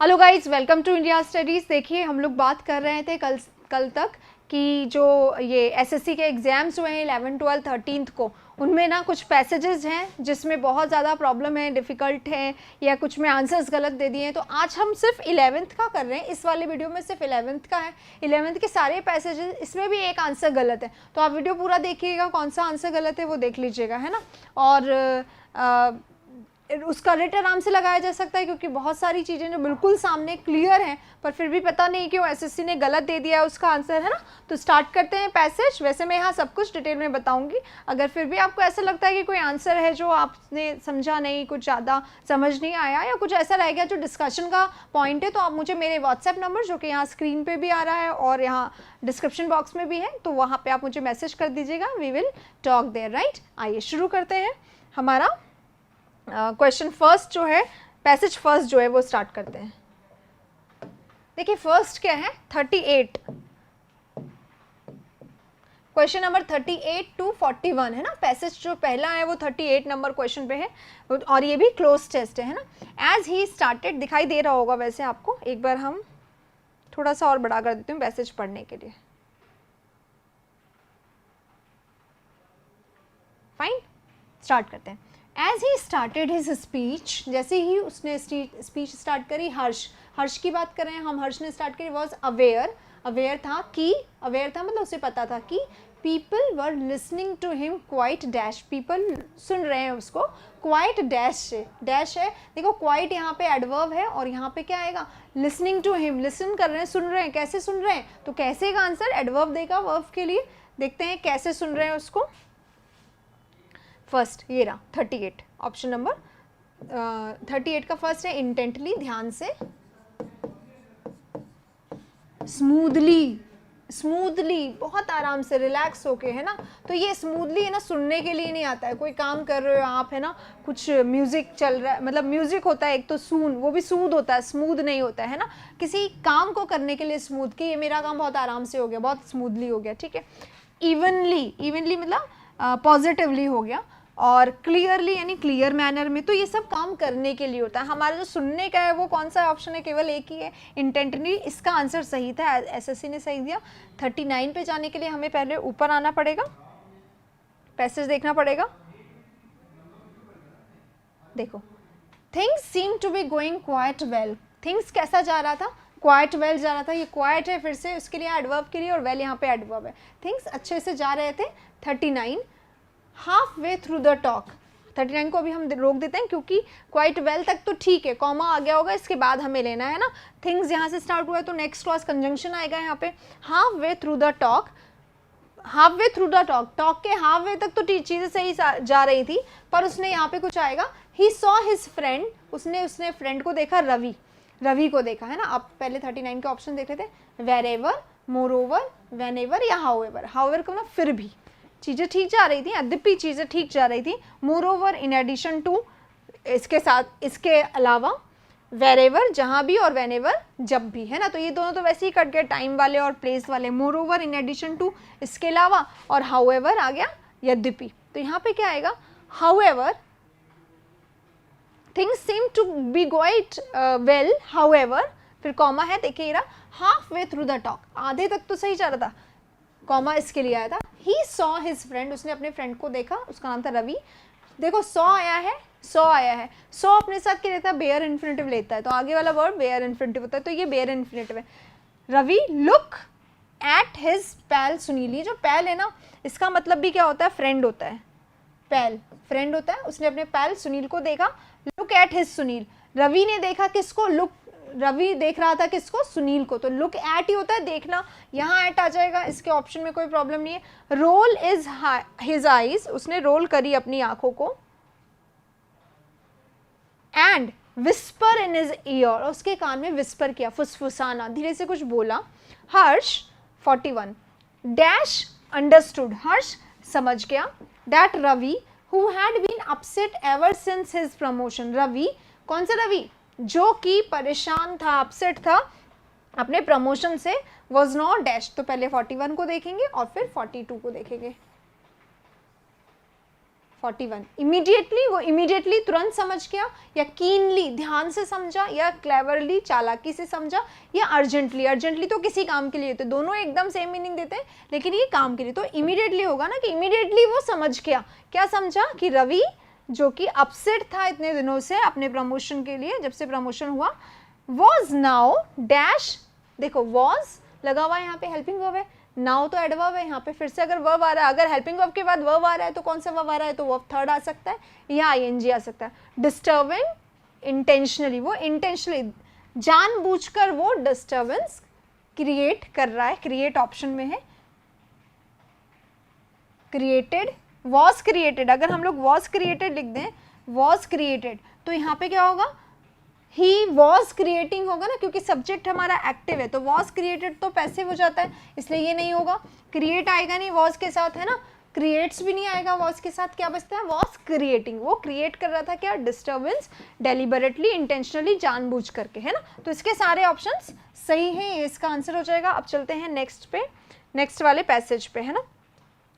Hello guys, welcome to India studies. देखिए, हम लोग बात कर रहे थे कल तक कि जो ये एसएससी के एग्ज़ाम्स हुए हैं 11, 12, 13 को, उनमें ना कुछ पैसेजेस हैं जिसमें बहुत ज़्यादा प्रॉब्लम है, डिफ़िकल्ट है, या कुछ में आंसर्स गलत दे दिए हैं। तो आज हम सिर्फ 11th का कर रहे हैं। इस वाले वीडियो में सिर्फ 11th का है। 11th के सारे पैसेजेस, इसमें भी एक आंसर गलत है, तो आप वीडियो पूरा देखिएगा, कौन सा आंसर गलत है वो देख लीजिएगा, है ना। और उसका रेट आराम से लगाया जा सकता है, क्योंकि बहुत सारी चीज़ें जो बिल्कुल सामने क्लियर हैं पर फिर भी पता नहीं क्यों एसएससी ने गलत दे दिया है उसका आंसर, है ना। तो स्टार्ट करते हैं पैसेज। वैसे मैं यहाँ सब कुछ डिटेल में बताऊंगी। अगर फिर भी आपको ऐसा लगता है कि कोई आंसर है जो आपने समझा नहीं, कुछ ज़्यादा समझ नहीं आया, या कुछ ऐसा रह गया जो डिस्कशन का पॉइंट है, तो आप मुझे मेरे व्हाट्सएप नंबर, जो कि यहाँ स्क्रीन पर भी आ रहा है और यहाँ डिस्क्रिप्शन बॉक्स में भी है, तो वहाँ पर आप मुझे मैसेज कर दीजिएगा। We will talk there, right. आइए शुरू करते हैं। हमारा क्वेश्चन फर्स्ट जो है, पैसेज फर्स्ट जो है वो स्टार्ट करते हैं। देखिए फर्स्ट क्या है, 38, क्वेश्चन नंबर 38 to 41 है ना। पैसेज जो पहला है वो 38 नंबर क्वेश्चन पे है, और ये भी क्लोज टेस्ट है ना। एज ही स्टार्टेड, दिखाई दे रहा होगा वैसे आपको, एक बार हम थोड़ा सा और बड़ा कर देते हैं पैसेज पढ़ने के लिए। फाइन, स्टार्ट करते हैं। As he started his speech, जैसे ही उसने स्पीच स्टार्ट करी, हर्ष की बात कर रहे हैं हम, हर्ष ने स्टार्ट करी। वॉज अवेयर था कि, अवेयर था मतलब उसे पता था कि people were listening to him quite dash, people सुन रहे हैं उसको क्वाइट डैश से, डैश है, देखो क्वाइट यहाँ पे एडवर्ब है, और यहाँ पे क्या आएगा, लिसनिंग टू हिम, लिसन कर रहे हैं, सुन रहे हैं। कैसे सुन रहे हैं, तो कैसे का आंसर एडवर्ब देगा वर्ब के लिए। देखते हैं कैसे सुन रहे हैं उसको। फर्स्ट ये रहा 38, ऑप्शन नंबर 38 का फर्स्ट है इंटेंटली, ध्यान से, स्मूथली, स्मूथली बहुत आराम से, रिलैक्स होके, है ना। तो ये स्मूथली है ना, सुनने के लिए नहीं आता है। कोई काम कर रहे हो आप, है ना, कुछ म्यूजिक चल रहा है, मतलब म्यूजिक होता है एक तो सून, वो भी सूद होता है, स्मूथ नहीं होता है ना। किसी काम को करने के लिए स्मूथ, कि ये मेरा काम बहुत आराम से हो गया, बहुत स्मूथली हो गया, ठीक है। इवनली, इवनली मतलब पॉजिटिवली हो गया, और क्लियरली यानी क्लियर मैनर में। तो ये सब काम करने के लिए होता है। हमारा जो सुनने का है वो कौन सा ऑप्शन है, केवल एक ही है, इंटेंटली। इसका आंसर सही था, एसएससी ने सही दिया। 39 पे जाने के लिए हमें पहले ऊपर आना पड़ेगा, पैसेज देखना पड़ेगा। देखो, things seem to be going quite well, things कैसा जा रहा था, क्वाइट वेल जा रहा था। ये क्वाइट है फिर से उसके लिए एडवर्ब के लिए, और वेल यहाँ पे एडवर्ब है। थिंग्स अच्छे से जा रहे थे। 39 half way through the talk, 39 को अभी हम रोक देते हैं, क्योंकि क्वाइट वेल तक तो ठीक है, कॉमा आ गया होगा, इसके बाद हमें लेना है ना। थिंग्स यहाँ से स्टार्ट हुआ है तो नेक्स्ट क्लॉज कंजंक्शन आएगा यहाँ पे। Half way through the talk, half way through the talk, talk के हाफ वे तक तो चीज़ें सही जा रही थी, पर उसने यहाँ पे कुछ आएगा। ही सॉ हिज फ्रेंड, उसने फ्रेंड को देखा, रवि को देखा, है ना। आप पहले 39 के ऑप्शन देख रहे थे, wherever, moreover, whenever, या हाउ एवर। हाउ एवर को ना फिर भी चीज़ें ठीक जा रही थी, यद्यपि चीज़ें ठीक जा रही थी। Moreover, in addition to, इसके साथ, इसके अलावा, वेर एवर जहाँ भी, और वेन एवर जब भी, है ना। तो ये दोनों तो वैसे ही कट गए, टाइम वाले और प्लेस वाले। Moreover, in addition to, इसके अलावा, और हाउ एवर आ गया यद्यपि। तो यहाँ पे क्या आएगा, however, things seem to be quite well, however, फिर कॉमा है, देखिए halfway through the talk, आधे तक तो सही जा रहा था, कॉमा इसके लिए आया था। ही सॉ हिज फ्रेंड, उसने अपने फ्रेंड को देखा, उसका नाम था रवि। देखो सॉ आया है, सॉ आया है, सॉ अपने साथ क्या लेता है, बेयर इन्फिनिटिव लेता है, तो आगे वाला वर्ड बेयर इन्फिनिटिव होता है, तो ये बेयर इन्फिनिटिव है। रवि लुक एट हिज पैल सुनील, ये जो पैल है ना, इसका मतलब भी क्या होता है, फ्रेंड होता है, पैल फ्रेंड होता है। उसने अपने पैल सुनील को देखा, look at his Sunil. Ravi ने देखा किसको, लुक, रवि देख रहा था किसको, सुनील को, तो लुक एट ही होता है देखना, यहाँ एट आ जाएगा, इसके ऑप्शन में कोई प्रॉब्लम नहीं है। रोल इज हिज आईज, उसने रोल करी अपनी आंखों को। And whisper in his year, उसके कान में विस्पर किया, फुसफुसाना, धीरे से कुछ बोला। हर्ष 41 डैश अंडरस्टूड, हर्ष समझ गया, that Ravi who had been upset ever since his promotion, Ravi, कौन सा रवि, जो कि परेशान था, अपसेट था अपने प्रमोशन से, वॉज नॉट डैश। तो पहले 41 को देखेंगे और फिर 42 को देखेंगे। 41। इमीडिएटली, वो इमीडिएटली तुरंत समझ गया, या कीनली ध्यान से समझा, या क्लेवरली चालाकी से समझा, या अर्जेंटली। अर्जेंटली तो किसी काम के लिए, तो दोनों एकदम सेम मीनिंग देते हैं, लेकिन ये काम के लिए तो इमीडिएटली होगा ना, कि इमीडिएटली वो समझ गया। क्या समझा? कि रवि जो कि अपसेट था इतने दिनों से अपने प्रमोशन के लिए, जब से प्रमोशन हुआ, वॉज नाउ डैश, देखो वॉज लगा हुआ है यहाँ पे, हेल्पिंग वर्ब है, नाउ तो एडवर्ब है यहाँ पे, फिर से अगर वर्ब आ रहा है, अगर हेल्पिंग वर्ब के बाद वर्ब आ रहा है तो कौन सा वर्ब आ रहा है? तो वर्ब थर्ड आ सकता है या आईएनजी आ सकता है। डिस्टर्बिंग इंटेंशनली, वो इंटेंशनली जानबूझकर वो डिस्टर्बेंस क्रिएट कर रहा है, क्रिएट ऑप्शन में है। क्रिएटेड, वॉज क्रिएटेड, अगर हम लोग वॉज क्रिएटेड लिख दें, वॉज क्रिएटेड, तो यहाँ पे क्या होगा? ही वॉज क्रिएटिंग होगा ना, क्योंकि सब्जेक्ट हमारा एक्टिव है, तो वॉज क्रिएटेड तो पैसिव हो जाता है, इसलिए ये नहीं होगा। क्रिएट आएगा नहीं वॉज के साथ, है ना, क्रिएट्स भी नहीं आएगा वॉज के साथ, क्या बचता है? वॉज क्रिएटिंग, वो क्रिएट कर रहा था क्या? डिस्टर्बेंस, डेलिबरेटली, इंटेंशनली, जानबूझ करके, है ना। तो इसके सारे ऑप्शंस सही हैं, ये इसका आंसर हो जाएगा। अब चलते हैं नेक्स्ट पे, नेक्स्ट वाले पैसेज पे, है ना।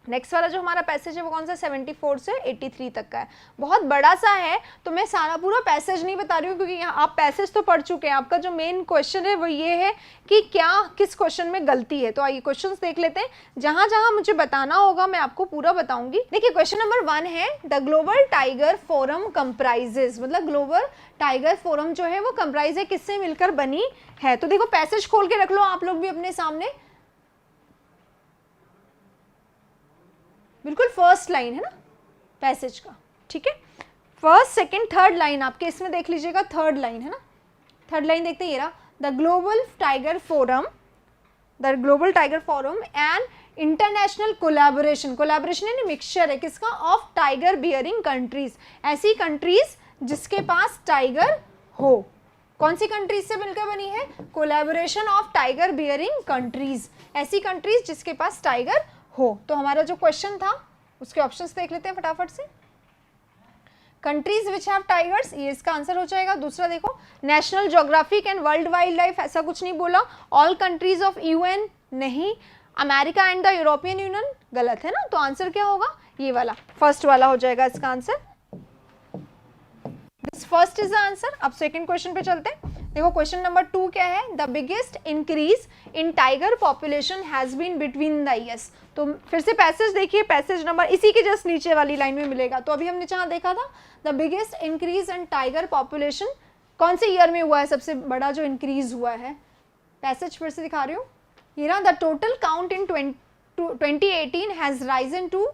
नेक्स्ट वाला जो हमारा पैसेज है वो कौन सा? 74 से 83 तक का है, बहुत बड़ा सा है, तो मैं सारा पूरा पैसेज नहीं बता रही हूँ, क्योंकि यहाँ आप पैसेज तो पढ़ चुके हैं। आपका जो मेन क्वेश्चन है वो ये है कि क्या किस क्वेश्चन में गलती है। तो आइए क्वेश्चंस देख लेते हैं, जहाँ जहाँ मुझे बताना होगा मैं आपको पूरा बताऊंगी। देखिए क्वेश्चन नंबर 1 है, the global tiger forum comprises, मतलब ग्लोबल टाइगर फोरम जो है वो कंप्राइज है, किससे मिलकर बनी है। तो देखो पैसेज खोल के रख लो आप लोग भी अपने सामने, बिल्कुल फर्स्ट लाइन है ना पैसेज का, ठीक है। फर्स्ट, सेकंड, थर्ड लाइन आपके इसमें देख लीजिएगा, थर्ड लाइन है ना, थर्ड लाइन देखते हैं, ये रहा, the global tiger forum, the global tiger forum and international collaboration, collaboration यानी मिक्सचर है किसका? ऑफ टाइगर बियरिंग कंट्रीज, ऐसी कंट्रीज जिसके पास टाइगर हो। कौन सी कंट्रीज से मिलकर बनी है? Collaboration of tiger bearing countries, ऐसी कंट्रीज जिसके पास टाइगर हो। तो हमारा जो क्वेश्चन था उसके ऑप्शंस देख लेते हैं फटाफट से। कंट्रीज विच हैव टाइगर्स, ये इसका आंसर हो जाएगा। दूसरा देखो, national geographic and world wild life, ऐसा कुछ नहीं बोला। ऑल कंट्रीज ऑफ यूएन, नहीं। America and the European union, गलत है ना, तो आंसर क्या होगा? ये वाला, फर्स्ट वाला हो जाएगा इसका answer. This first is the answer. अब सेकंड क्वेश्चन पे चलते हैं। देखो क्वेश्चन नंबर 2 क्या है? The biggest increase in tiger population has been between the years. तो फिर से पैसेज देखिए, पैसेज नंबर इसी के जस्ट नीचे वाली लाइन में मिलेगा। तो अभी हमने जहाँ देखा था, the biggest increase in tiger population कौन से ईयर में हुआ है? सबसे बड़ा जो इंक्रीज हुआ है, पैसेज फिर से दिखा रही हूँ, ये रहा, the total count in 2018 has risen to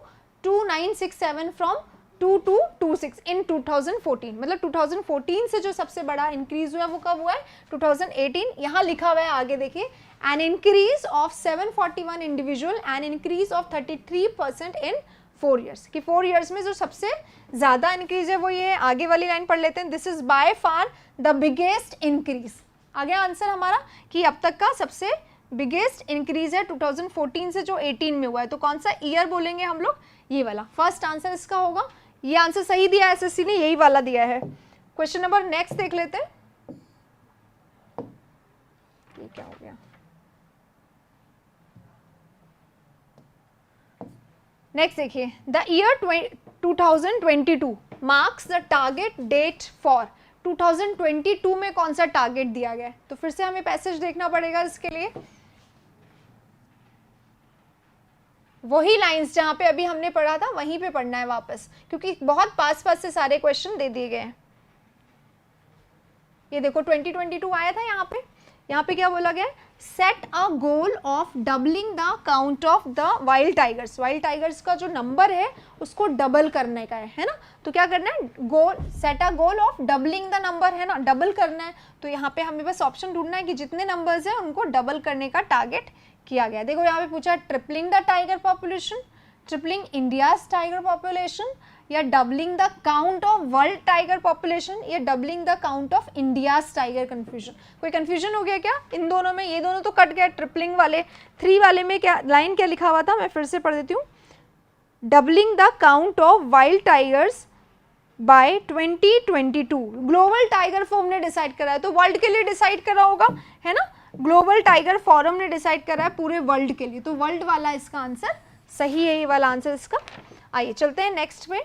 2967 from 2226 in 2014, मतलब 2014 से जो सबसे बड़ा इंक्रीज हुआ वो कब हुआ है? 2018। यहाँ लिखा हुआ है आगे देखिए, an increase of 741 individual, an increase of 33% in 4 years, कि 4 ईयर्स में जो सबसे ज्यादा इंक्रीज है वो ये है। आगे वाली लाइन पढ़ लेते हैं, this is by far the biggest increase. आगे आंसर हमारा कि अब तक का सबसे बिगेस्ट इंक्रीज है 2014 से जो 18 में हुआ है। तो कौन सा ईयर बोलेंगे हम लोग? ये वाला फर्स्ट आंसर इसका होगा। ये आंसर सही दिया है एसएससी ने, यही वाला दिया है। क्वेश्चन नंबर नेक्स्ट देख लेते हैं, ये क्या हो गया? नेक्स्ट देखिए, the year 2022 marks the target date for 2022 में कौन सा टारगेट दिया गया है? तो फिर से हमें पैसेज देखना पड़ेगा इसके लिए, वही लाइंस जहां पे अभी हमने पढ़ा था वहीं पे पढ़ना है वापस, क्योंकि बहुत पास पास से सारे क्वेश्चन दे दिए गए हैं। ये देखो 2022 आया था यहाँ पे क्या बोला गया? Set a goal of doubling the count of the wild tigers, wild tigers का जो नंबर है उसको डबल करने का है ना। तो क्या करना है? Goal, set a goal of doubling the number, है ना, डबल करना है। तो यहाँ पे हमें बस ऑप्शन ढूंढना है कि जितने नंबर्स हैं उनको डबल करने का टारगेट किया गया। देखो यहाँ पे पूछा tripling the tiger population, tripling India's tiger population, या doubling the count of world tiger population, या doubling the count of India's tiger. Confusion, कोई कंफ्यूजन हो गया क्या इन दोनों में? ये दोनों तो कट गया। ट्रिपलिंग वाले 3 वाले में क्या लाइन क्या लिखा हुआ था, मैं फिर से पढ़ देती हूँ, doubling the count of wild tigers by 2022। Global tiger forum ने डिसाइड करा है, तो वर्ल्ड के लिए डिसाइड करा होगा, है ना। ग्लोबल टाइगर फोरम ने डिसाइड करा है पूरे वर्ल्ड के लिए, तो वर्ल्ड वाला इसका आंसर सही है, ये वाला आंसर इसका। आइए चलते हैं नेक्स्ट पे।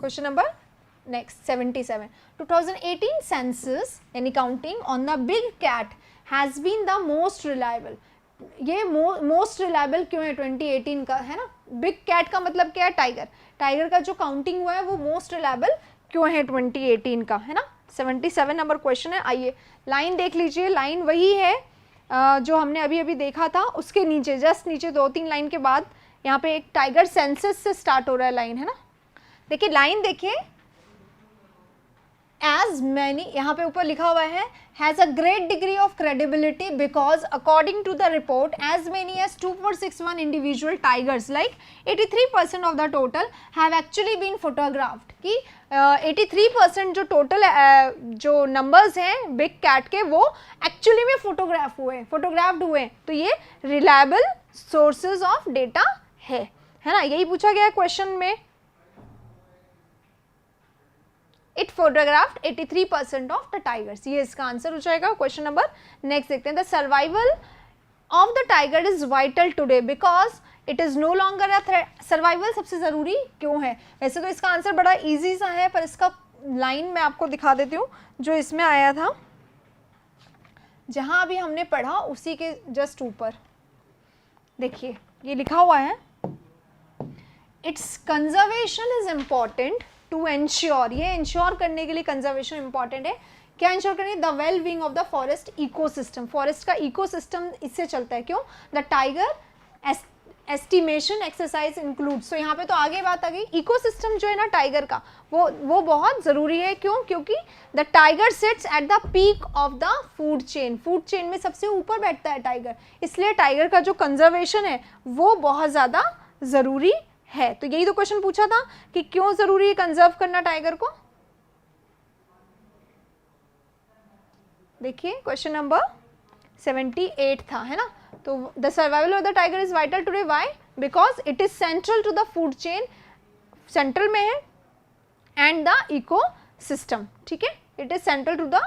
क्वेश्चन नंबर नेक्स्ट 77, 2018 सेंसस यानी counting on the big cat has been the most reliable. ये मोस्ट रिलायबल क्यों है 2018 का, है ना? बिग कैट का मतलब क्या है? टाइगर। टाइगर का जो काउंटिंग हुआ है वो मोस्ट रिलायबल क्यों है 2018 का, है ना? 77 नंबर क्वेश्चन है। आइए लाइन देख लीजिए, लाइन वही है जो हमने अभी अभी देखा था, उसके नीचे जस्ट नीचे 2-3 लाइन के बाद यहाँ पे एक टाइगर सेंसस से स्टार्ट हो रहा है लाइन, है ना? देखिए लाइन देखिए, एज मैनी, यहाँ पे ऊपर लिखा हुआ है has a great degree of credibility because according to the report as many as 2461 individual tigers like 83% of the total have actually been photographed. कि 83% जो टोटल जो नंबर्स हैं बिग कैट के वो एक्चुअली में फोटोग्राफ्ड हुए। तो ये रिलायबल सोर्सेज ऑफ डेटा है ना? यही पूछा गया है क्वेश्चन में। It photographed 83% of the tigers, ये इसका आंसर हो जाएगा क्वेश्चन नंबर नेक्स्ट। देखते हैं the survival of the tiger is vital today because it is no longer a threat. Survival सबसे जरूरी क्यों है? वैसे तो इसका आंसर बड़ा इजी सा है, पर इसका लाइन मैं आपको दिखा देती हूँ जो इसमें आया था, जहां अभी हमने पढ़ा उसी के जस्ट ऊपर देखिए ये लिखा हुआ है, its conservation is important to ensure. ये इंश्योर करने के लिए कंजर्वेशन इंपॉर्टेंट है। क्या इंश्योर करें? The well being of the forest ecosystem. Forest का इकोसिस्टम इससे चलता है। क्यों? The tiger estimation exercise includes. तो यहाँ पे तो आगे बात आ गई, इकोसिस्टम जो है ना टाइगर का वो बहुत ज़रूरी है। क्यों? क्योंकि the tiger seats at the peak of the food chain. Food chain में सबसे ऊपर बैठता है टाइगर, इसलिए टाइगर का जो कंजर्वेशन है वो बहुत ज़्यादा ज़रूरी है। तो यही तो क्वेश्चन पूछा था कि क्यों जरूरी है कंजर्व करना टाइगर को। देखिए क्वेश्चन नंबर 78 था, है ना? तो the survival of the tiger is vital today, why? Because it is central to the food chain, central में है, एंड द इको सिस्टम। ठीक है, it is central to the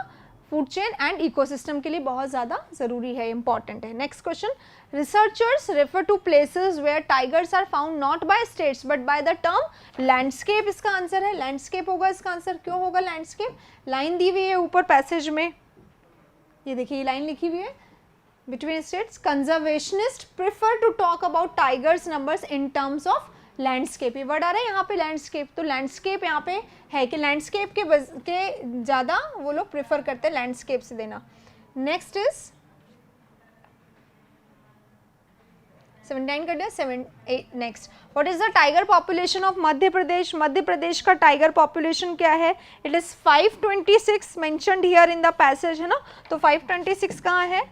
food chain and ecosystem के लिए बहुत ज़्यादा ज़रूरी है, इंपॉर्टेंट है। Next question, researchers refer to places where tigers are found not by states but by the term landscape. इसका आंसर है लैंडस्केप होगा इसका आंसर। क्यों होगा लैंडस्केप? लाइन दी हुई है ऊपर पैसेज में, ये देखिए ये लाइन लिखी हुई है, between states conservationist prefer to talk about tigers numbers in terms of landscape. ये वर्ड आ रहा है यहाँ पे लैंडस्केप, तो लैंडस्केप यहाँ पे है कि लैंडस्केप के ज़्यादा वो लोग प्रेफर करते हैं लैंडस्केप से देना। नेक्स्ट इज 79 कर दिया, 78 next. What is the tiger population of Madhya Pradesh? Madhya Pradesh का टाइगर पॉपुलेशन क्या है? It is 526 mentioned here in the passage, है ना? तो 526 कहाँ है?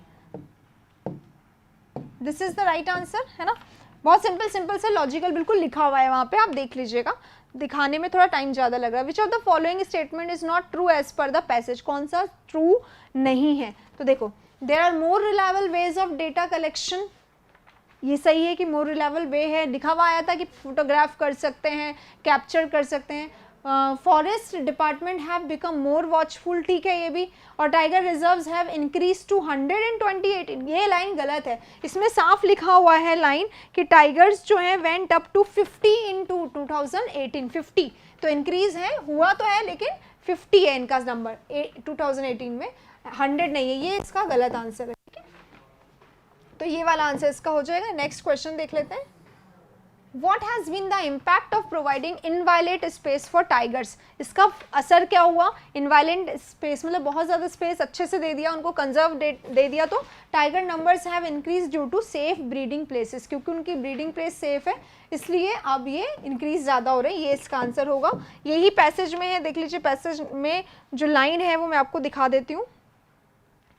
This is the right answer, है ना? बहुत सिंपल से लॉजिकल बिल्कुल लिखा हुआ है वहाँ पे, आप देख लीजिएगा। दिखाने में थोड़ा टाइम ज़्यादा लग रहा है। Which of the following statement is not true as per the passage? कौन सा ट्रू नहीं है? तो देखो, there are more reliable ways of data collection. ये सही है कि मोर रिलायबल वे है, लिखा हुआ आया था कि फोटोग्राफ कर सकते हैं, कैप्चर कर सकते हैं। Forest department have become more watchful, ठीक है ये भी। और tiger reserves have increase to 100 in 2018, ये लाइन गलत है। इसमें साफ लिखा हुआ है लाइन कि टाइगर्स जो है वेंट अप टू 50 in 2018। 50 तो इंक्रीज है, हुआ तो है, लेकिन 50 है इनका नंबर 2018 में, 100 नहीं है। ये इसका गलत आंसर है, ठीक है? तो ये वाला आंसर इसका हो जाएगा। नेक्स्ट क्वेश्चन देख लेते हैं। What has been the impact of providing inviolate space for tigers? इसका असर क्या हुआ? inviolate space मतलब बहुत ज़्यादा स्पेस अच्छे से दे दिया, उनको कंजर्व दे दिया, तो tiger numbers have increase due to safe breeding places. क्योंकि उनकी ब्रीडिंग प्लेस सेफ है, इसलिए अब ये इंक्रीज ज़्यादा हो रहे हैं। ये इसका आंसर होगा। यही पैसेज में है, देख लीजिए पैसेज में जो लाइन है वो मैं आपको दिखा देती हूँ,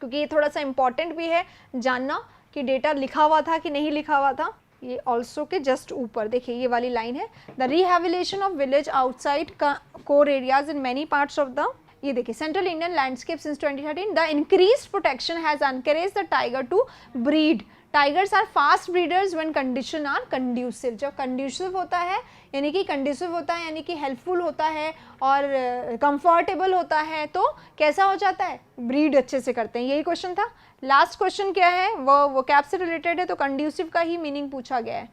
क्योंकि ये थोड़ा सा इंपॉर्टेंट भी है जानना कि डेटा लिखा हुआ था कि नहीं लिखा हुआ था। ये ऑल्सो के जस्ट ऊपर देखिए ये वाली लाइन है, the rehabilitation of village outside core areas in many parts of the, ये देखिए central Indian landscape since 2013, the increased protection has encouraged the tiger to breed. Tigers are fast breeders when condition are conducive. जब conducive होता है यानी कि conducive होता है यानी कि हेल्पफुल होता है और कंफर्टेबल होता है, तो कैसा हो जाता है? ब्रीड अच्छे से करते हैं। यही क्वेश्चन था। लास्ट क्वेश्चन क्या है? वो कैप से रिलेटेड है, तो कंड्यूसिव का ही मीनिंग पूछा गया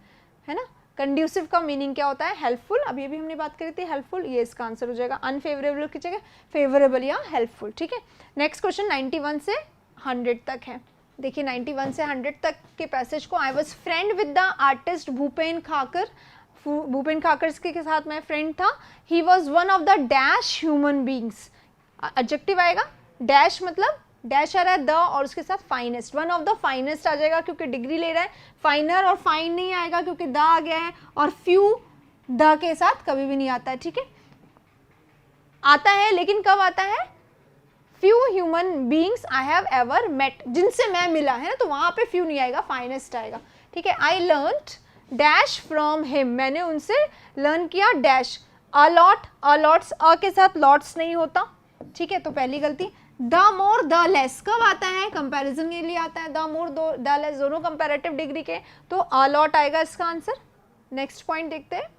है ना? कंड्यूसिव का मीनिंग क्या होता है? हेल्पफुल, अभी अभी हमने बात करी थी हेल्पफुल, ये इसका आंसर हो जाएगा। अनफेवरेबल की जगह फेवरेबल या हेल्पफुल, ठीक है। नेक्स्ट क्वेश्चन 91 से 100 तक है। देखिए 91 से 100 तक के पैसेज को, I was friend with the artist Bhupen Khakhar, Bhupen Khakhar के साथ मैं फ्रेंड था। He was one of the dash human beings, adjective आएगा, डैश मतलब डैश आ रहा है द और उसके साथ finest, one of the finest आ जाएगा क्योंकि डिग्री ले रहा है। फाइनर और फाइन नहीं आएगा क्योंकि द आ गया है, और फ्यू द के साथ कभी भी नहीं आता है, ठीक है। आता है लेकिन कब आता है? Few human beings I have ever met, जिनसे मैं मिला है ना, तो वहां पे फ्यू नहीं आएगा, फाइनेस्ट आएगा, ठीक है। I learned dash from him, मैंने उनसे लर्न किया dash. A lot, a lots, a के साथ लॉट्स नहीं होता, ठीक है, तो पहली गलती। द मोर द लेस कब आता है? कंपैरिजन के लिए आता है। द मोर द लेस दोनों कंपैरेटिव डिग्री के, तो अ लॉट आएगा इसका आंसर। नेक्स्ट पॉइंट देखते हैं।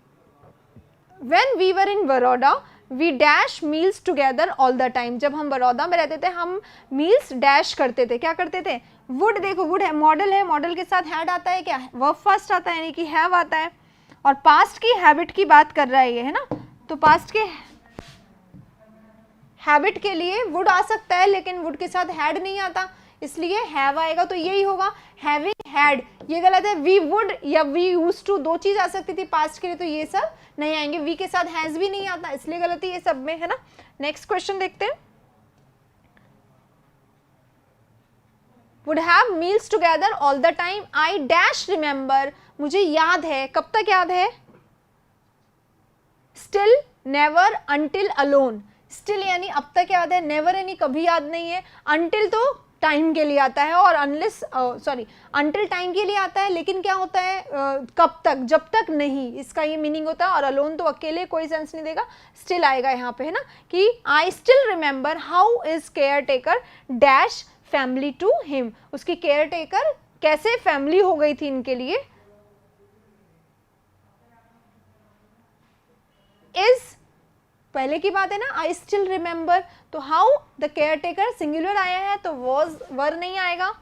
When we were in Baroda we dash meals together all the time, जब हम बड़ौदा में रहते थे हम मील्स डैश करते थे, क्या करते थे? वुड, देखो वुड है, मॉडल है, मॉडल के साथ हैड आता है क्या? वर्ब फर्स्ट आता है यानी कि हैव आता है, और पास्ट की हैबिट की बात कर रहा है ये, है ना, तो पास्ट के हैबिट के लिए वुड आ सकता है लेकिन वुड के साथ हैड नहीं आता, इसलिए हैव आएगा, तो यही होगा हैविंग हैड। ये गलत है, वी वुड या वी यूज्ड टू, दो चीज आ सकती थी पास्ट के लिए, तो ये सब नहीं आएंगे। वी के साथ हैज भी नहीं आता, इसलिए गलती ये सब में, है ना। नेक्स्ट क्वेश्चन देखते हैं। Would have meals together all the time, I dash remember, मुझे याद है, कब तक याद है? Still, never, until, alone. Still यानी अब तक याद है, नेवर यानी कभी याद नहीं है, अनटिल तो टाइम के लिए आता है, और अनलेस सॉरी अनटिल टाइम के लिए आता है, लेकिन क्या होता है कब तक, जब तक नहीं, इसका ये मीनिंग होता है। और अलोन तो अकेले कोई सेंस नहीं देगा, स्टिल आएगा यहाँ पे, है ना, कि I still remember how is caretaker dash family to him, उसकी केयर टेकर कैसे फैमिली हो गई थी इनके लिए। इज पहले की बात है ना, आई स्टिल रिमेंबर, तो how the care taker singular आया है, तो वॉज, वर नहीं आएगा,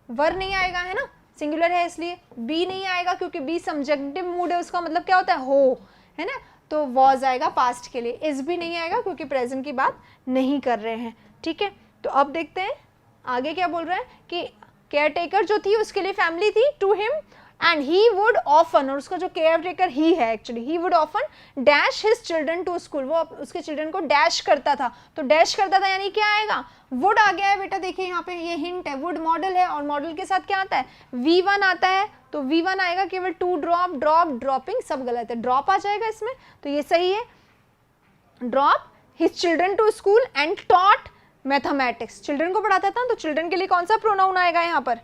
वर नहीं आएगा, है ना, सिंगुलर है इसलिए। बी नहीं आएगा क्योंकि बी सब्जेक्टिव मूड है, उसका मतलब क्या होता है? हो, है ना, तो वॉज आएगा पास्ट के लिए। इज भी नहीं आएगा क्योंकि प्रेजेंट की बात नहीं कर रहे हैं, ठीक है। तो अब देखते हैं आगे क्या बोल रहे हैं कि केयर टेकर जो थी उसके लिए फैमिली थी, to him, and he would often, और उसका जो केयर टेकर ही है actually, he would often dash his children to school, वो उसके चिल्ड्रन को डैश करता था, तो डैश करता था यानी क्या आएगा? वुड आ गया है बेटा, देखिए यहाँ पे ये हिंट है, वुड मॉडल है, और मॉडल के साथ क्या आता है? V1 आता है, तो V1 आएगा केवल। टू ड्रॉप, ड्रॉप, ड्रॉपिंग सब गलत है, ड्रॉप आ जाएगा इसमें, तो ये सही है। Drop his children to school and taught mathematics, children को पढ़ाता था, तो चिल्ड्रन के लिए कौन सा प्रोनाउन आएगा यहाँ पर?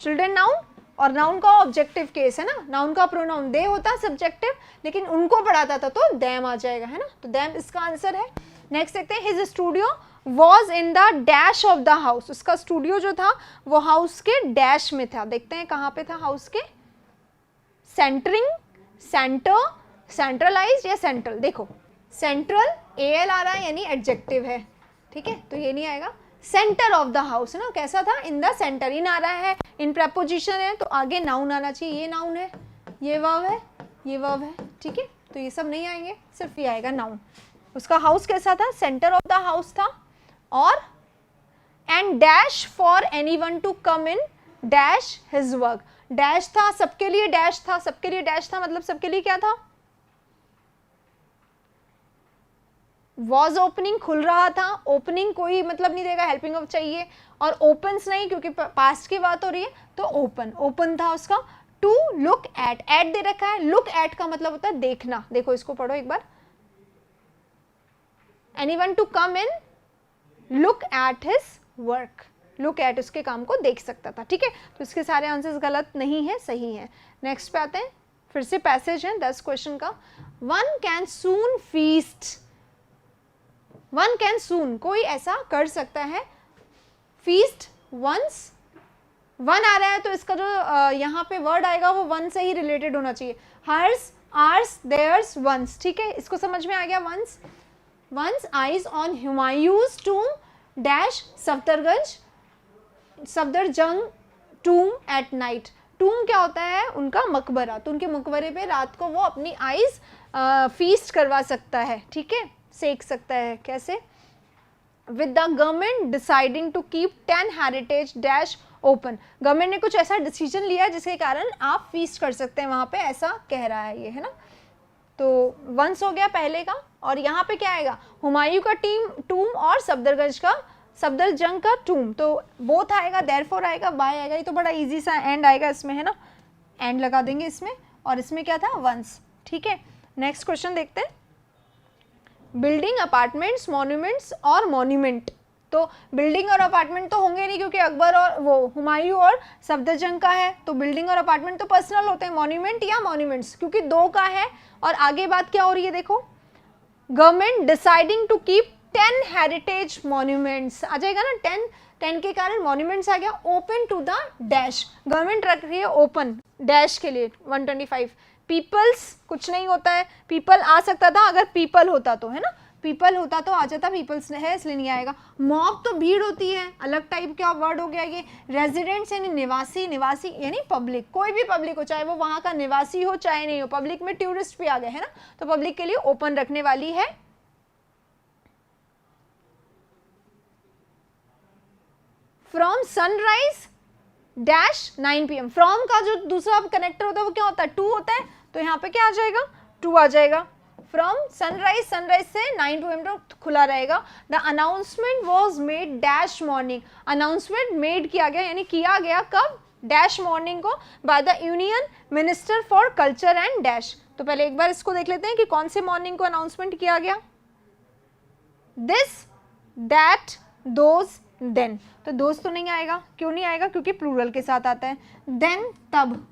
चिल्ड्रन नाउन, और नाउन का ऑब्जेक्टिव केस है ना, नाउन का प्रोनाउन दे होता सब्जेक्टिव, लेकिन उनको पढ़ाता था तो देम आ जाएगा, है ना, तो देम इसका आंसर है। नेक्स्ट देखते हैं। His studio was in the dash of the house, उसका स्टूडियो जो था वो हाउस के डैश में था, देखते हैं कहाँ पे था हाउस के। सेंटरिंग, सेंटर, सेंट्रलाइज या सेंट्रल, देखो सेंट्रल AL आ रहा है यानी एडजेक्टिव है, ठीक है, तो ये नहीं आएगा। सेंटर ऑफ द हाउस है ना, कैसा था? इन द सेंटर, इन आ रहा है, इन प्रेपोजिशन है, तो आगे नाउन आना चाहिए, ये नाउन है, ये वर्ब है, ये वर्ब है, ठीक है, तो ये सब नहीं आएंगे, सिर्फ ये आएगा नाउन। उसका हाउस कैसा था? सेंटर ऑफ द हाउस था, और and dash for anyone to come in dash his work, dash था सबके लिए, डैश था सबके लिए, डैश था मतलब सबके लिए क्या था? वॉज ओपनिंग, खुल रहा था, ओपनिंग कोई मतलब नहीं देगा, हेल्पिंग ऑफ चाहिए, और ओपन्स नहीं क्योंकि पास्ट की बात हो रही है, तो ओपन, ओपन था उसका। टू लुक एट, एट दे रखा है, लुक एट का मतलब होता है देखना, देखो इसको पढ़ो एक बार। Anyone to come in look at his work, look at उसके काम को देख सकता था, ठीक है, तो इसके सारे आंसर्स गलत नहीं है, सही है। नेक्स्ट पे आते हैं, फिर से पैसेज है 10 क्वेश्चन का। One can soon feast, one can soon कोई ऐसा कर सकता है, फीस्ट वंस, वन आ रहा है तो इसका जो यहाँ पे वर्ड आएगा वो वन से ही रिलेटेड होना चाहिए, हर्स, आर्स, देयर्स, वंस, ठीक है, इसको समझ में आ गया। Once, once eyes on Humayun's tomb dash Safdarjung tomb at night, tomb क्या होता है? उनका मकबरा। तो उनके मकबरे पे रात को वो अपनी आइज फीस्ट करवा सकता है, ठीक है, सेक सकता है। कैसे? With the government deciding to keep 10 heritage dash open. Government ने कुछ ऐसा डिसीजन लिया है जिसके कारण आप फीस्ट कर सकते हैं वहां पे, ऐसा कह रहा है ये, है ना। तो वंस हो गया पहले का, और यहाँ पे क्या आएगा? हुमायूं का टूम और सफदरजंग का टूम। तो बोथ आएगा, देयरफॉर आएगा, बाय आएगा। ये तो बड़ा इजी सा एंड आएगा इसमें, है ना, एंड लगा देंगे इसमें, और इसमें क्या था? वंस, ठीक है। नेक्स्ट क्वेश्चन देखते हैं, बिल्डिंग, अपार्टमेंट्स, मॉन्यूमेंट्स और मॉन्यूमेंट। तो बिल्डिंग और अपार्टमेंट तो होंगे नहीं क्योंकि अकबर और वो हुमायूं और सफदरजंग का है, तो बिल्डिंग और अपार्टमेंट तो पर्सनल होते हैं। मॉन्यूमेंट या मॉन्यूमेंट्स, क्योंकि 2 का है। और आगे बात क्या हो रही है देखो, government deciding to keep 10 heritage monuments आ जाएगा ना, 10 के कारण मॉन्यूमेंट्स आ गया। Open to the dash, government रख रही है ओपन डैश के लिए 125। पीपल्स कुछ नहीं होता है, पीपल आ सकता था अगर पीपल होता तो, है ना, पीपल होता तो आ जाता, पीपल्स है इसलिए नहीं आएगा। मॉब तो भीड़ होती है, अलग टाइप का वर्ड हो गया ये। रेजिडेंट्स यानी निवासी, निवासी यानी पब्लिक, कोई भी पब्लिक हो, चाहे वो वहाँ का निवासी हो चाहे नहीं हो। पब्लिक में टूरिस्ट भी आ गए, है ना, तो पब्लिक के लिए ओपन रखने वाली है। From sunrise dash 9 PM। From का जो दूसरा कनेक्टर होता है वो क्या होता है? टू होता है, तो यहाँ पे क्या आ जाएगा? टू आ जाएगा। फ्रॉम सनराइज, सनराइज से 9 PM तक खुला रहेगा। The announcement was made dash morning. Announcement made किया गया यानी किया गया कब? डैश मॉर्निंग को, by the union minister for culture and dash. तो पहले एक बार इसको देख लेते हैं कि कौन से मॉर्निंग को अनाउंसमेंट किया गया। This, that, those, then. तो दोज तो नहीं आएगा, क्यों नहीं आएगा? क्योंकि प्लूरल के साथ आता है। देन, तब,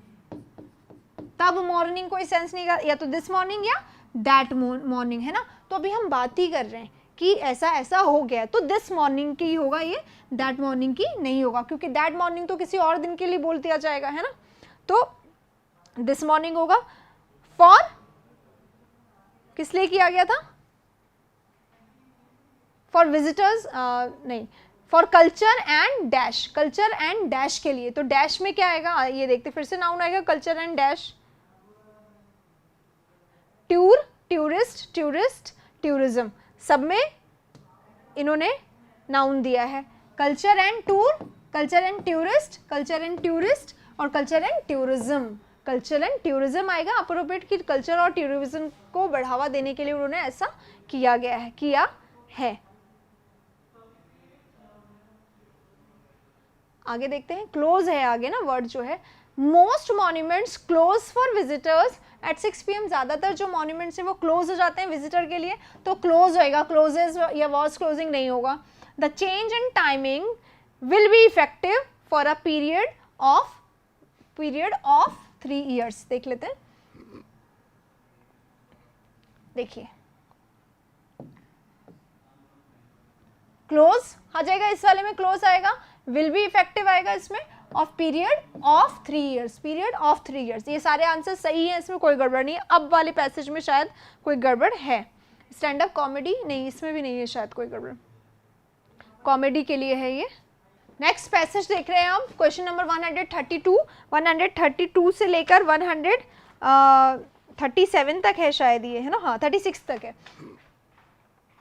तब मॉर्निंग कोई सेंस नहीं कर, या तो दिस मॉर्निंग या दैट मॉर्निंग, है ना। तो अभी हम बात ही कर रहे हैं कि ऐसा ऐसा हो गया, तो दिस मॉर्निंग की होगा ये, दैट मॉर्निंग की नहीं होगा, क्योंकि दैट मॉर्निंग तो किसी और दिन के लिए बोल दिया जाएगा, है ना। तो दिस मॉर्निंग होगा। फॉर किस लिए किया गया था? फॉर विजिटर्स, नहीं, for culture and dash, culture and dash के लिए। तो डैश में क्या आएगा ये देखते, फिर से नाउन आएगा, culture and dash. Tour, tourist, tourist, tourism, सब में इन्होंने नाउन दिया है। Culture and tour, culture and tourist, culture and tourist और culture and tourism. Culture and tourism आएगा अप्रोप्रिएट की कल्चर और टूरिज्म को बढ़ावा देने के लिए उन्होंने ऐसा किया गया है, किया है। आगे देखते हैं, क्लोज है आगे ना वर्ड जो है। Most monuments close for visitors at 6 PM। ज़्यादातर जो मॉन्यूमेंट्स हैं वो क्लोज हो जाते हैं विजिटर के लिए, तो क्लोज होएगा, क्लोजेज या वॉज क्लोजिंग नहीं होगा। The change in timing will be effective for a period of 3 years। देख लेते हैं, देखिए क्लोज आ जाएगा, इस वाले में क्लोज आएगा, विल बी इफेक्टिव आएगा इसमें, of period of 3 years, period of 3 years। ये सारे आंसर सही हैं, इसमें कोई गड़बड़ नहीं है। अब वाले पैसेज में शायद कोई गड़बड़ है। स्टैंड अप कॉमेडी नहीं, इसमें भी नहीं है शायद कोई गड़बड़, कॉमेडी के लिए है ये। नेक्स्ट पैसेज देख रहे हैं हम, क्वेश्चन नंबर 132 से लेकर 137 तक है शायद ये, है ना, हाँ 36 तक है।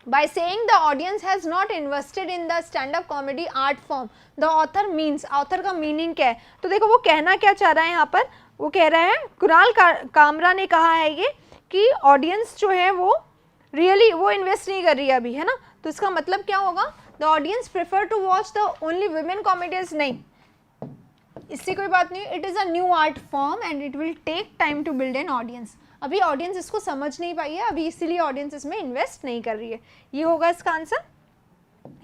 By saying the audience has not invested in the stand-up comedy art form, the author means, author का meaning क्या है? तो देखो वो कहना क्या चाह रहा है यहाँ पर, वो कह रहा है, कुणाल कामरा ने कहा है ये कि ऑडियंस जो है वो रियली वो इन्वेस्ट नहीं कर रही है अभी, है ना। तो इसका मतलब क्या होगा? The audience prefer to watch the only women comedians. नहीं, इससे कोई बात नहीं, it is a new art form and it will take time to build an audience. अभी ऑडियंस इसको समझ नहीं पाई है अभी, इसीलिए ऑडियंस इसमें इन्वेस्ट नहीं कर रही है। ये होगा इसका आंसर।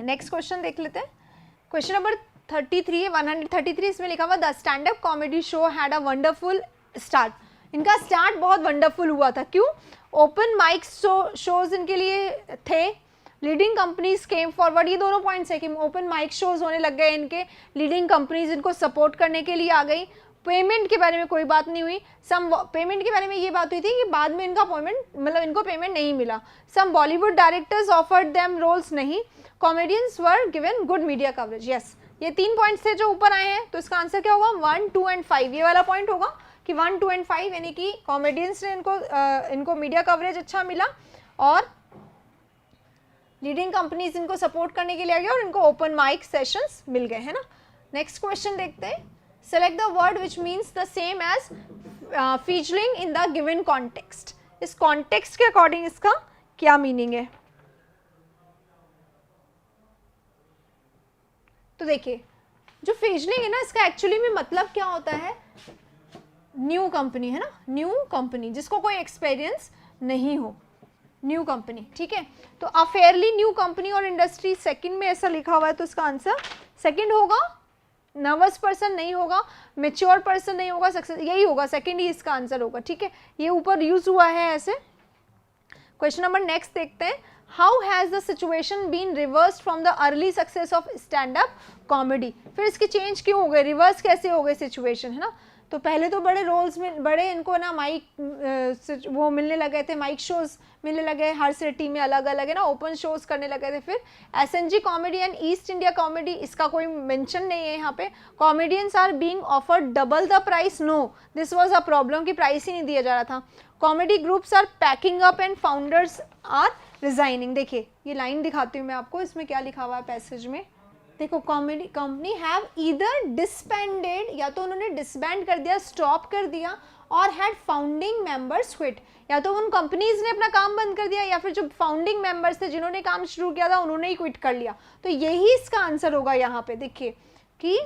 नेक्स्ट क्वेश्चन देख लेते हैं, क्वेश्चन नंबर 33 है, 133। इसमें लिखा हुआ the stand up comedy show had a wonderful start. इनका स्टार्ट बहुत वंडरफुल हुआ था, क्यों? ओपन माइक शोज इनके लिए थे, लीडिंग कंपनीज केम फॉरवर्ड। ये दोनों पॉइंट्स है कि ओपन माइक शोज होने लग गए इनके, लीडिंग कंपनीज इनको सपोर्ट करने के लिए आ गई। पेमेंट के बारे में कोई बात नहीं हुई, पेमेंट के बारे में ये बात हुई थी कि बाद में इनका पेमेंट, मतलब इनको पेमेंट नहीं मिला। Some Bollywood directors offered them roles नहीं। Comedians were given good media coverage. Yes, ये 3 पॉइंट्स थे जो ऊपर आए हैं, तो इसका आंसर क्या होगा 1, 2 एंड 5, ये वाला पॉइंट होगा कि 1, 2 एंड 5, यानी कि कॉमेडियंस ने इनको मीडिया कवरेज अच्छा मिला और लीडिंग कंपनीज इनको सपोर्ट करने के लिए आ गया और इनको ओपन माइक सेशंस मिल गए, है ना। नेक्स्ट क्वेश्चन देखते हैं, select the word which means the same as featuring in the given context. इस कॉन्टेक्स्ट के अकॉर्डिंग इसका क्या मीनिंग है। तो देखिए जो फीचरिंग है ना, इसका एक्चुअली में मतलब क्या होता है, न्यू कंपनी, है ना, न्यू कंपनी जिसको कोई एक्सपीरियंस नहीं हो, न्यू कंपनी, ठीक है। तो अ फेयरली न्यू कंपनी और इंडस्ट्री सेकंड में ऐसा लिखा हुआ है, तो इसका आंसर सेकंड होगा। नर्वस पर्सन नहीं होगा, मेच्योर पर्सन नहीं होगा, सक्सेस यही होगा, सेकंड ही इसका आंसर होगा, ठीक है। ये ऊपर यूज हुआ है ऐसे। क्वेश्चन नंबर नेक्स्ट देखते हैं, how has the situation been reversed from the early success of stand up comedy. फिर इसकी चेंज क्यों हो गई, रिवर्स कैसे हो गई सिचुएशन, है ना। तो पहले तो बड़े रोल्स में बड़े इनको ना माइक वो मिलने लगे थे, माइक शोज मिलने लगे हर सिटी में अलग अलग, है ना, ओपन शोज करने लगे थे। फिर SNG comedy and East India comedy, इसका कोई मेंशन नहीं है यहाँ पे। Comedians are being offered double the price, no this was a problem कि प्राइस ही नहीं दिया जा रहा था। Comedy groups are packing up and founders are resigning. देखिए ये लाइन दिखाती हूँ मैं आपको, इसमें क्या लिखा हुआ है पैसेज में, देखो comedy company have either disbanded, या तो उन्होंने डिसबैंड कर दिया, स्टॉप कर दिया, और हैड फाउंडिंग मेंबर्स क्विट, या तो उन कंपनीज ने अपना काम बंद कर दिया, या फिर जो फाउंडिंग मेंबर्स थे जिन्होंने काम शुरू किया था उन्होंने ही क्विट कर लिया। तो यही इसका आंसर होगा यहाँ पे। देखिए कि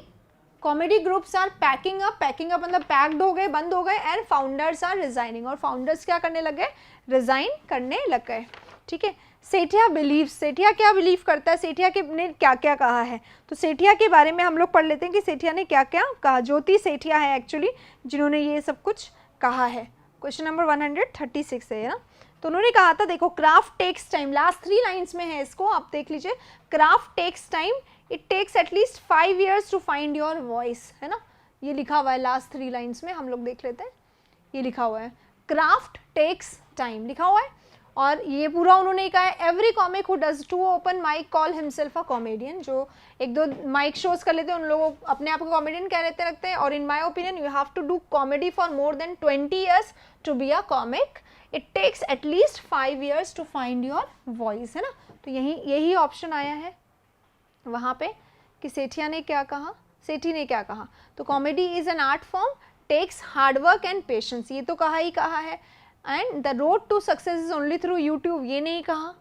comedy groups are packing up मतलब पैक्ड हो गए, बंद हो गए, एंड फाउंडर्स आर रिजाइनिंग, और फाउंडर्स क्या करने लग गए, रिजाइन करने लग गए, ठीक है। सेठिया बिलीव्स, सेठिया क्या बिलीव करता है, सेठिया के ने क्या क्या कहा है, तो सेठिया के बारे में हम लोग पढ़ लेते हैं कि सेठिया ने क्या क्या कहा। ज्योति सेठिया है एक्चुअली जिन्होंने ये सब कुछ कहा है। क्वेश्चन नंबर 136 है ना। तो उन्होंने कहा था, देखो craft takes time, last 3 lines में है, इसको आप देख लीजिए। Craft takes time, it takes at least 5 years to find your voice, है ना, ये लिखा हुआ है लास्ट 3 लाइन्स में। हम लोग देख लेते हैं, ये लिखा हुआ है क्राफ्ट टेक्स टाइम लिखा हुआ है, और ये पूरा उन्होंने कहा है, every comic who does 2 open mic call himself a comedian. जो 1-2 माइक शोज कर लेते हैं उन लोगों अपने आप को कॉमेडियन कह लेते रखते हैं। और in my opinion you have to do comedy for more than 20 years to be a comic, it takes at least 5 years to find your voice, है ना। तो यही ऑप्शन आया है वहाँ पे कि सेठिया ने क्या कहा, सेठी ने क्या कहा। तो comedy is an art form, takes hard work and patience, ये तो कहा ही कहा है। And the road to success is only through YouTube, ये नहीं कहा,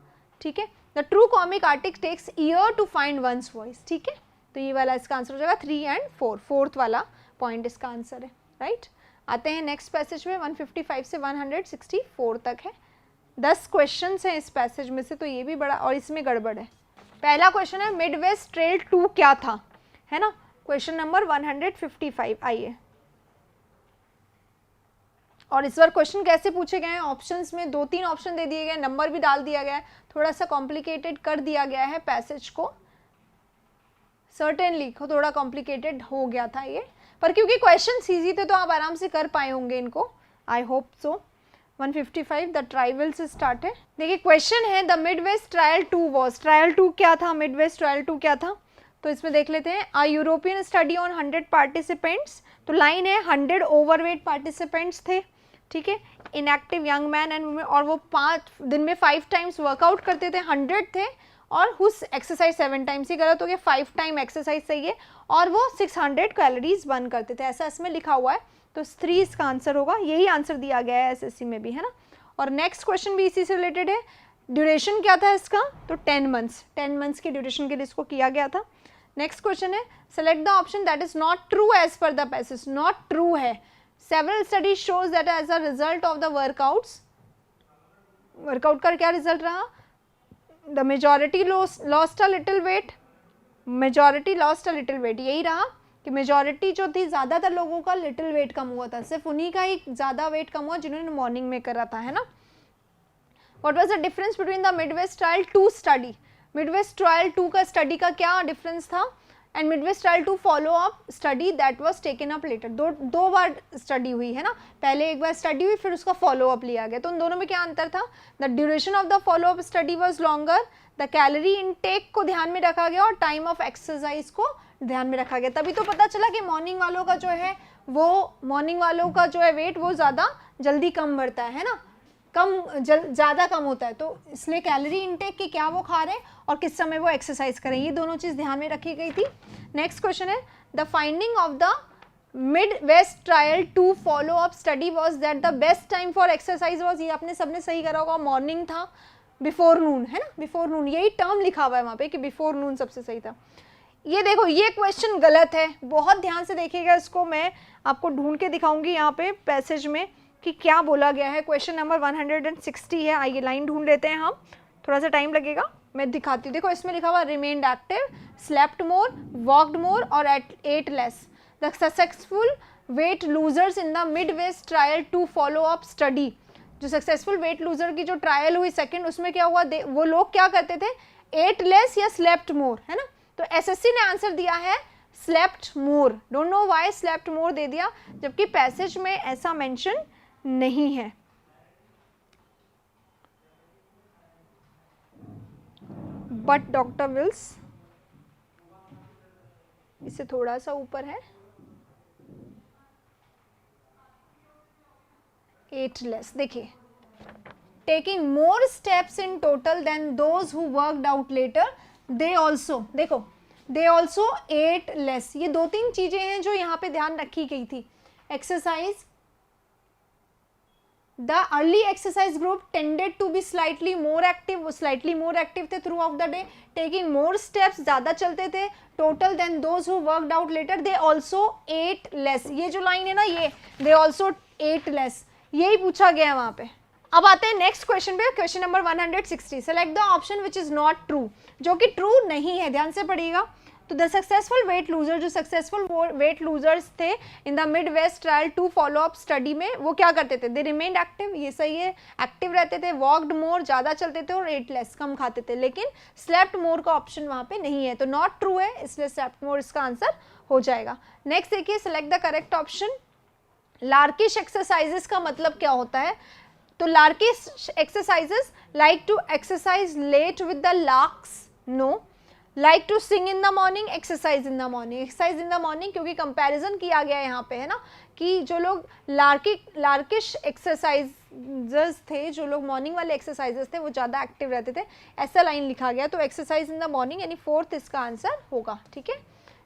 ठीक है। The true comic artist takes year to find one's voice, ठीक है। तो ये वाला इसका आंसर हो जाएगा 3 and 4, फोर्थ वाला पॉइंट इसका आंसर है, राइट। आते हैं नेक्स्ट पैसेज में, 155 से 164 तक है। 10 क्वेश्चन हैं इस पैसेज में से, तो ये भी बड़ा, और इसमें गड़बड़ है। पहला क्वेश्चन है मिड वेस्ट ट्रेल 2 क्या था, है ना। क्वेश्चन नंबर 155, आइए। और इस बार क्वेश्चन कैसे पूछे गए हैं, ऑप्शंस में 2-3 ऑप्शन दे दिए गए, नंबर भी डाल दिया गया है, थोड़ा सा कॉम्प्लिकेटेड कर दिया गया है पैसेज को, सर्टेनली थोड़ा कॉम्प्लिकेटेड हो गया था ये, पर क्योंकि क्वेश्चन ईजी थे तो आप आराम से कर पाए होंगे इनको, I hope so. 155 the trial से स्टार्ट है। देखिए क्वेश्चन है the Midwest trial 2 was, trial 2 क्या था, मिड वेस्ट ट्रायल 2 क्या था। तो इसमें देख लेते हैं, a European study on 100 participants, तो लाइन है 100 ओवरवेट पार्टिसिपेंट्स थे, ठीक है, inactive young man and women, और वो 5 दिन में 5 times वर्कआउट करते थे, 100 थे, और हुस एक्सरसाइज 7 times ही गलत हो गया, 5 time एक्सरसाइज सही है, और वो 600 कैलोरीज बर्न करते थे, ऐसा इसमें लिखा हुआ है। तो 3 इसका आंसर होगा, यही आंसर दिया गया है एसएससी में भी, है ना। और नेक्स्ट क्वेश्चन भी इसी से रिलेटेड है, ड्यूरेशन क्या था इसका, तो 10 months की ड्यूरेशन के लिए इसको किया गया था। नेक्स्ट क्वेश्चन है, select the option that is not true as per the passage, not true है। Several studies shows that as a result of the workouts, workout का क्या रिजल्ट रहा, the majority lost a little weight, majority lost a little weight, यही रहा कि majority जो थी, ज़्यादातर लोगों का लिटिल वेट कम हुआ था, सिर्फ उन्हीं का ही ज़्यादा वेट कम हुआ जिन्होंने मॉर्निंग में करा था, है ना। What was the difference between the Midwest Trial 2 study, Midwest Trial 2 का स्टडी का क्या डिफरेंस था, and Midwest trial 2 follow up study that was taken up later, दो बार स्टडी हुई है ना, पहले एक बार स्टडी हुई फिर उसका फॉलो अप लिया गया, तो उन दोनों में क्या अंतर था, the duration of the follow up study was longer, the calorie intake को ध्यान में रखा गया और टाइम ऑफ एक्सरसाइज को ध्यान में रखा गया। तभी तो पता चला कि मॉर्निंग वालों का जो है वेट वो ज़्यादा जल्दी कम बढ़ता है ना, ज़्यादा कम होता है। तो इसलिए कैलोरी इनटेक की क्या वो खा रहे हैं और किस समय वो एक्सरसाइज करें, ये दोनों चीज़ ध्यान में रखी गई थी। नेक्स्ट क्वेश्चन है, the finding of the Midwest trial two follow up study was that the best time for exercise was, ये आपने सबने सही करा होगा, मॉर्निंग था, बिफोर नून है ना, बिफोर नून, यही टर्म लिखा हुआ है वहाँ पे कि बिफोर नून सबसे सही था। ये देखो ये क्वेश्चन गलत है, बहुत ध्यान से देखिएगा इसको, मैं आपको ढूंढ के दिखाऊंगी यहाँ पे पैसेज में कि क्या बोला गया है। क्वेश्चन नंबर 160 है, आइए लाइन ढूंढ लेते हैं हम, थोड़ा सा टाइम लगेगा, मैं दिखाती हूँ। देखो इसमें लिखा हुआ remained active, slept more, walked more और ate less. The successful weight losers in the Midwest trial two follow up study, जो सक्सेसफुल वेट लूजर की जो ट्रायल हुई सेकंड, उसमें क्या हुआ, वो लोग क्या करते थे, एट लेस या स्लेप्ट मोर, है ना। तो एसएससी ने आंसर दिया है slept more, don't know why slept more दे दिया, जबकि पैसेज में ऐसा मेंशन नहीं है। बट डॉक्टर विल्स, इससे थोड़ा सा ऊपर है, 8 लेस। देखिए, taking more steps in total than those who worked out later, they also, देखो दे ऑल्सो 8 लेस, ये 2-3 चीजें हैं जो यहाँ पे ध्यान रखी गई थी। Exercise, the early exercise group tended to be slightly more active, वो स्लाइटली मोर एक्टिव थे throughout the day, taking more steps, ज़्यादा चलते थे, total than those who worked out later, they also 8 less. ये जो line है ना, ये दे ऑल्सो 8 लेस, यही पूछा गया है वहाँ पे। अब आते हैं नेक्स्ट क्वेश्चन पे, question number 160, select the option which is not true, जो कि ट्रू नहीं है, ध्यान से पढ़िएगा। तो द सक्सेसफुल वेट लूजर, जो सक्सेसफुल वेट लूजर्स थे in the Midwest trial two follow up study में, वो क्या करते थे, दे रिमेन्ड एक्टिव, ये सही है, एक्टिव रहते थे, वॉकड मोर, ज़्यादा चलते थे, और 8 लेस, कम खाते थे, लेकिन स्लेप्ट मोर का ऑप्शन वहाँ पे नहीं है, तो नॉट ट्रू है, इसलिए स्लेप्ट मोर इसका आंसर हो जाएगा। नेक्स्ट देखिए, select the correct option. Larkish exercises का मतलब क्या होता है, तो larkish exercises, like to exercise late with the larks, no. Like to sing in the morning, exercise in the morning, exercise in the morning, क्योंकि comparison किया गया है यहाँ पे, है ना, कि जो लोग लार्किश एक्सरसाइजर्स थे, जो लोग मॉर्निंग वाले एक्सरसाइजेस थे, वो ज़्यादा एक्टिव रहते थे, ऐसा लाइन लिखा गया, तो एक्सरसाइज इन द मॉर्निंग यानी 4th इसका आंसर होगा, ठीक है।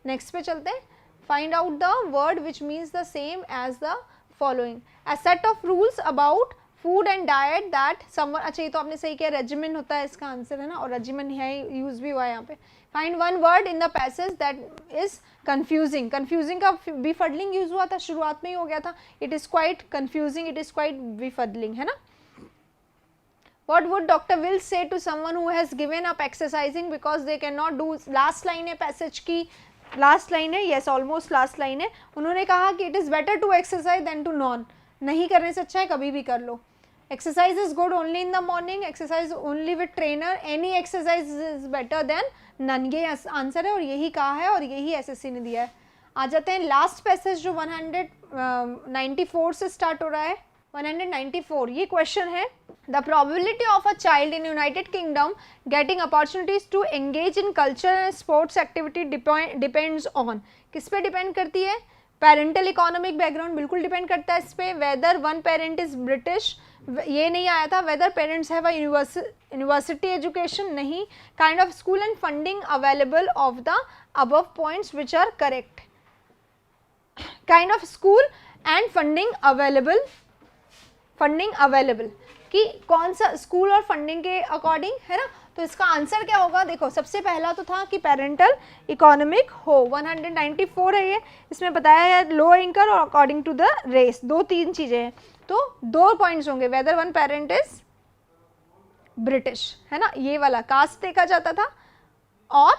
नेक्स्ट पे चलते हैं, find out the word which means the same as the following, a set of rules about food and diet that someone, अच्छा ये तो आपने सही किया, रेजिमेन होता है इसका आंसर, है ना, और रेजिमेन है यूज भी हुआ है यहाँ पे। Find one word in the passage that is confusing, confusing का बिफडलिंग यूज हुआ था, शुरुआत में ही हो गया था, it is quite confusing, it is quite befuddling, है ना। What would Dr. Wills say to someone who has given up exercising because they cannot do, last line है पैसेज की, लास्ट लाइन है, यस ऑलमोस्ट लास्ट लाइन है, उन्होंने कहा कि it is better to exercise than to none, नहीं करने से अच्छा है कभी भी कर लो। Exercise is good only in the morning, exercise only with trainer, any exercise is better than none, ये आंसर है और यही कहा है और यही एसएससी ने दिया है। आ जाते हैं लास्ट पैसेज जो 194 से स्टार्ट हो रहा है, 194, ये क्वेश्चन है, the probability of a child in United Kingdom getting opportunities to engage in culture and sports activity depends on, किस पे डिपेंड करती है, पेरेंटल इकोनॉमिक बैकग्राउंड बिल्कुल डिपेंड करता है इस पे, whether one parent is British, ये नहीं आया था, whether parents have a university education, नहीं, kind of school and funding available of the above points which are correct, kind of school and funding available, कि कौन सा स्कूल और funding के अकॉर्डिंग, है ना। तो इसका आंसर क्या होगा, देखो सबसे पहला तो था कि पेरेंटल इकोनॉमिक हो, 194 है ये, इसमें बताया है लो इनकम और अकॉर्डिंग टू द रेस, 2-3 चीजें हैं, तो 2 पॉइंट्स होंगे, weather one parent is British, है ना, ये वाला कास्ट देखा जाता था, और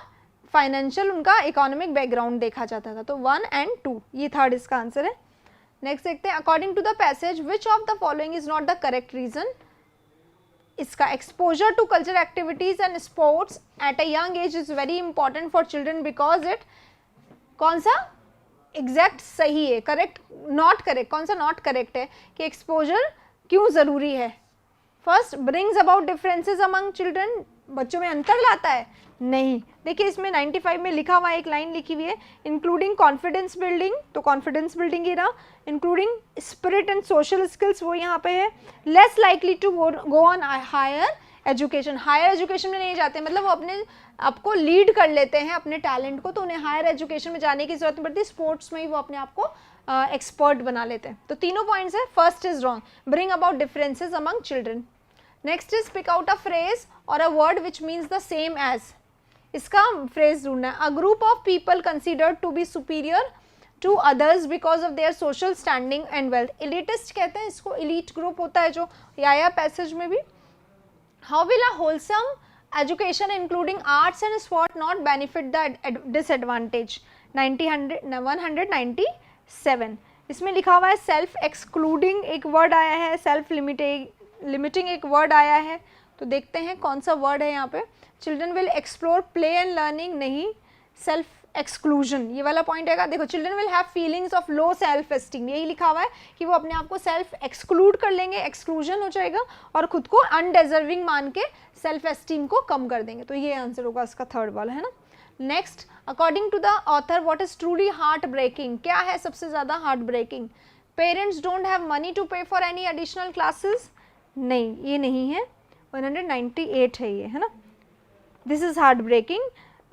फाइनेंशियल उनका इकोनॉमिक बैकग्राउंड देखा जाता था, तो 1 and 2, ये थर्ड इसका आंसर है। नेक्स्ट देखते हैं, according to the passage which of the following is not the correct reason, इसका exposure to culture activities and sports at a young age is very important for children because it, कौन सा exact सही है, correct, not correct, कौन सा not correct है, कि exposure क्यों ज़रूरी है, first brings about differences among children, बच्चों में अंतर लाता है, नहीं, देखिए इसमें 95 में लिखा हुआ एक लाइन लिखी हुई है, इंक्लूडिंग कॉन्फिडेंस बिल्डिंग, तो कॉन्फिडेंस बिल्डिंग ही रहा, including spirit and social skills वो यहाँ पे है, less likely to go on higher education, higher education में नहीं जाते, मतलब वो अपने आपको लीड कर लेते हैं अपने टैलेंट को, तो उन्हें हायर एजुकेशन में जाने की जरूरत नहीं पड़ती, स्पोर्ट्स में ही वो अपने आप को एक्सपर्ट बना लेते हैं। तो तीनों पॉइंट्स है, first is wrong, bring about differences among children. Next is pick out a phrase और a word which means the same as, इसका फ्रेज ढूंढना है। A group of people considered to be superior to others because of their social standing and wealth, elitist कहते हैं इसको, elite group होता है जो आया पैसेज में भी। How will a wholesome education including arts and sport not benefit the disadvantage, 197, इसमें लिखा हुआ है सेल्फ एक्सक्लूडिंग एक वर्ड आया है, सेल्फ लिमिटिंग एक वर्ड आया है, तो देखते हैं कौन सा वर्ड है यहाँ पे। Children will explore play and learning, नहीं, सेल्फ एक्सक्लूजन ये वाला पॉइंट आएगा। देखो children will have feelings of low self esteem, यही लिखा हुआ है कि वो अपने आप को सेल्फ एक्सक्लूड कर लेंगे, एक्सक्लूजन हो जाएगा, और खुद को अनडिजर्विंग मान के सेल्फ एस्टीम को कम कर देंगे, तो ये आंसर होगा इसका थर्ड वाला, है ना। Next, according to the author what is truly heart breaking, क्या है सबसे ज़्यादा heart breaking? Parents don't have money to pay for any additional classes, नहीं ये नहीं है, 198 है ये, है ना। दिस इज हार्ट ब्रेकिंग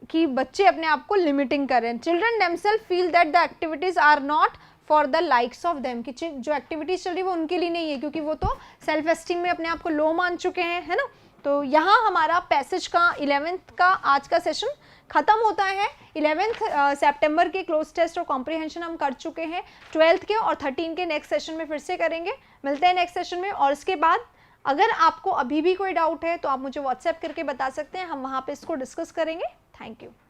कि बच्चे अपने आप को लिमिटिंग कर रहे हैं। Children themselves feel that the activities are not for the likes of them, कि जो एक्टिविटीज चल रही है वो उनके लिए नहीं है, क्योंकि वो तो सेल्फ एस्टीम में अपने आप को लो मान चुके हैं, है ना। तो यहाँ हमारा पैसेज का 11th का आज का सेशन खत्म होता है। 11th सितंबर के क्लोज टेस्ट और कॉम्प्रिहेंशन हम कर चुके हैं, 12th के और 13 के नेक्स्ट सेशन में फिर से करेंगे। मिलते हैं नेक्स्ट सेशन में, और इसके बाद अगर आपको अभी भी कोई डाउट है तो आप मुझे व्हाट्सएप करके बता सकते हैं, हम वहाँ पे इसको डिस्कस करेंगे। Thank you.